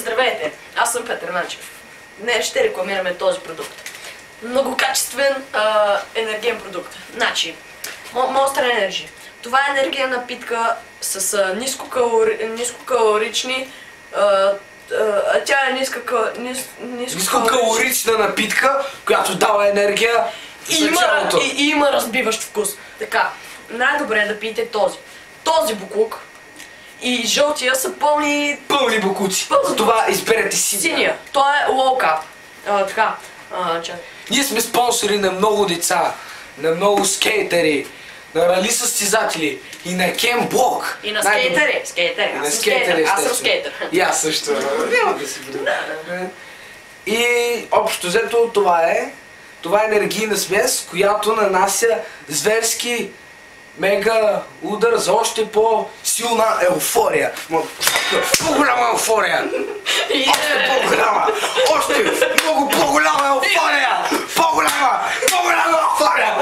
Здравейте, аз съм Петър Начев. Днес ще рекламираме този продукт. Многокачествен енергиен продукт. Значи, Monster Energy. Това е енергийна напитка с нискокалорични. Тя е нискокалорична напитка, която дава енергия и има разбиващ вкус. Така, най-добре е да пиете този. Този буклук и жълтия са пълни бокуци. Затова изберете синия. Той е low carb. Така, чакай. Ние сме спонсори на много деца, на много скейтери, на рали състезатели и на Кен Блок. И на скейтери. Аз съм скейтер. И аз също. Няма да си И общо взето това е енергийна смес, която нанася зверски мега удар за още по-силна еуфория. По-голяма еуфория! Още по-голяма! Още много по-голяма еуфория! По-голяма еуфория!